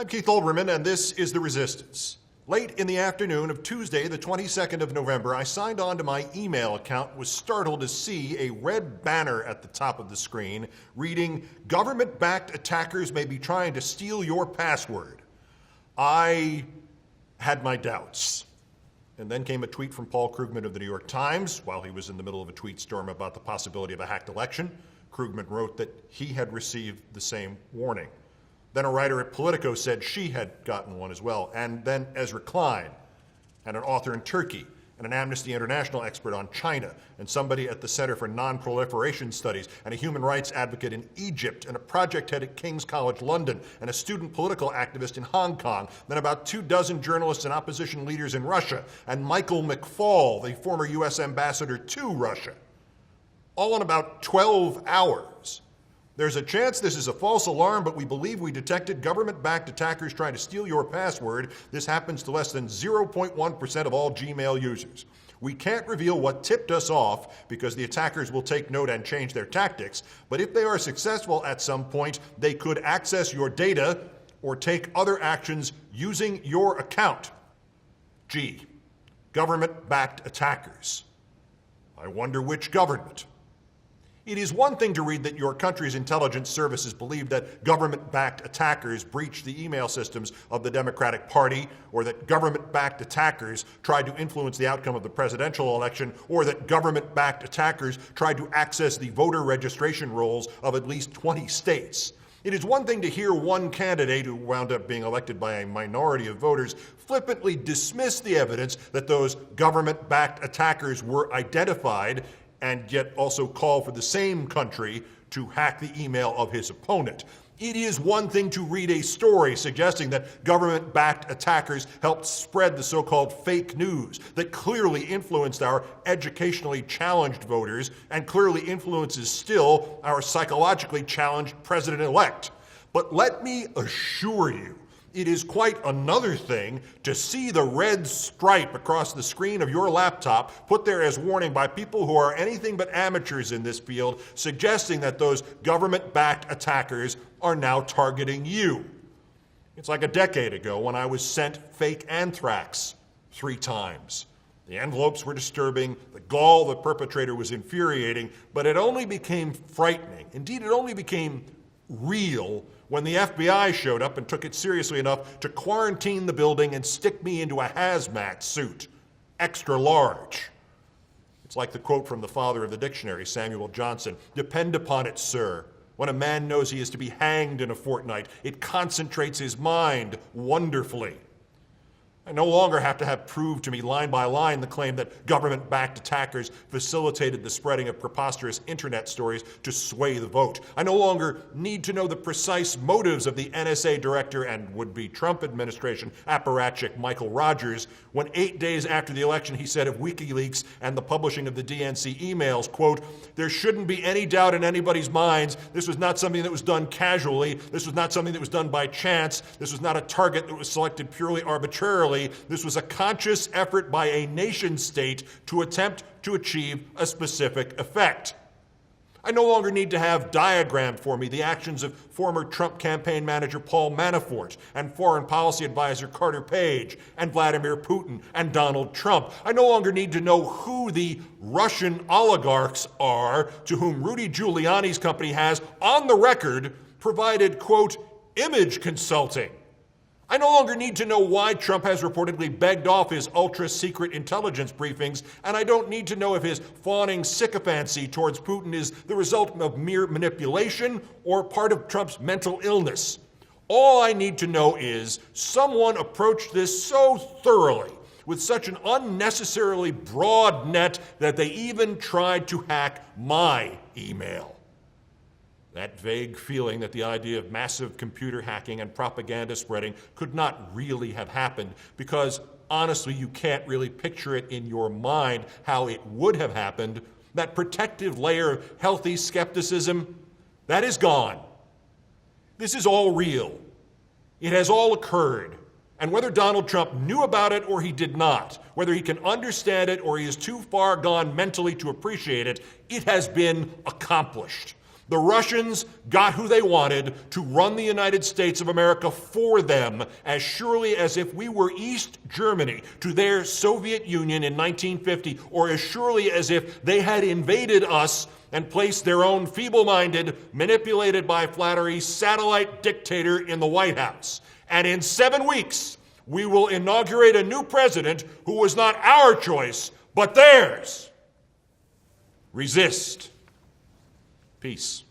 I'm Keith Olbermann, and this is The Resistance. Late in the afternoon of Tuesday, the 22nd of November, I signed on to my email account, was startled to see a red banner at the top of the screen reading, "Government-backed attackers may be trying to steal your password." I had my doubts. And then came a tweet from Paul Krugman of the New York Times while he was in the middle of a tweet storm about the possibility of a hacked election. Krugman wrote that he had received the same warning. Then a writer at Politico said she had gotten one as well. And then Ezra Klein, and an author in Turkey, and an Amnesty International expert on China, and somebody at the Center for Non-Proliferation Studies, and a human rights advocate in Egypt, and a project head at King's College London, and a student political activist in Hong Kong, then about 24 journalists and opposition leaders in Russia, and Michael McFaul, the former U.S. ambassador to Russia. All in about 12 hours. There's a chance this is a false alarm, but we believe we detected government-backed attackers trying to steal your password. This happens to less than 0.1% of all Gmail users. We can't reveal what tipped us off because the attackers will take note and change their tactics, but if they are successful at some point, they could access your data or take other actions using your account. G. Government-backed attackers. I wonder which government. It is one thing to read that your country's intelligence services believe that government-backed attackers breached the email systems of the Democratic Party, or that government-backed attackers tried to influence the outcome of the presidential election, or that government-backed attackers tried to access the voter registration rolls of at least 20 states. It is one thing to hear one candidate who wound up being elected by a minority of voters flippantly dismiss the evidence that those government-backed attackers were identified, and yet also call for the same country to hack the email of his opponent. It is one thing to read a story suggesting that government-backed attackers helped spread the so-called fake news that clearly influenced our educationally challenged voters and clearly influences still our psychologically challenged president-elect. But let me assure you, it is quite another thing to see the red stripe across the screen of your laptop put there as warning by people who are anything but amateurs in this field, suggesting that those government-backed attackers are now targeting you. It's like a decade ago when I was sent fake anthrax 3 times. The envelopes were disturbing, the gall of the perpetrator was infuriating, but it only became frightening. Indeed, it only became real when the FBI showed up and took it seriously enough to quarantine the building and stick me into a hazmat suit, extra large. It's like the quote from the father of the dictionary, Samuel Johnson, "Depend upon it, sir, when a man knows he is to be hanged in a fortnight, it concentrates his mind wonderfully." I no longer have to have proved to me line by line the claim that government-backed attackers facilitated the spreading of preposterous internet stories to sway the vote. I no longer need to know the precise motives of the NSA director and would-be Trump administration apparatchik Michael Rogers when 8 days after the election he said of WikiLeaks and the publishing of the DNC emails, quote, "There shouldn't be any doubt in anybody's minds. This was not something that was done casually. This was not something that was done by chance. This was not a target that was selected purely arbitrarily. This was a conscious effort by a nation state to attempt to achieve a specific effect." I no longer need to have diagrammed for me the actions of former Trump campaign manager Paul Manafort and foreign policy advisor Carter Page and Vladimir Putin and Donald Trump. I no longer need to know who the Russian oligarchs are to whom Rudy Giuliani's company has, on the record, provided, quote, "image consulting." I no longer need to know why Trump has reportedly begged off his ultra-secret intelligence briefings, and I don't need to know if his fawning sycophancy towards Putin is the result of mere manipulation or part of Trump's mental illness. All I need to know is someone approached this so thoroughly, with such an unnecessarily broad net, that they even tried to hack my email. That vague feeling that the idea of massive computer hacking and propaganda spreading could not really have happened, because honestly, you can't really picture it in your mind how it would have happened. That protective layer of healthy skepticism, that is gone. This is all real. It has all occurred. And whether Donald Trump knew about it or he did not, whether he can understand it or he is too far gone mentally to appreciate it, it has been accomplished. The Russians got who they wanted to run the United States of America for them, as surely as if we were East Germany to their Soviet Union in 1950, or as surely as if they had invaded us and placed their own feeble-minded, manipulated by flattery, satellite dictator in the White House. And in 7 weeks, we will inaugurate a new president who was not our choice, but theirs. Resist. Peace.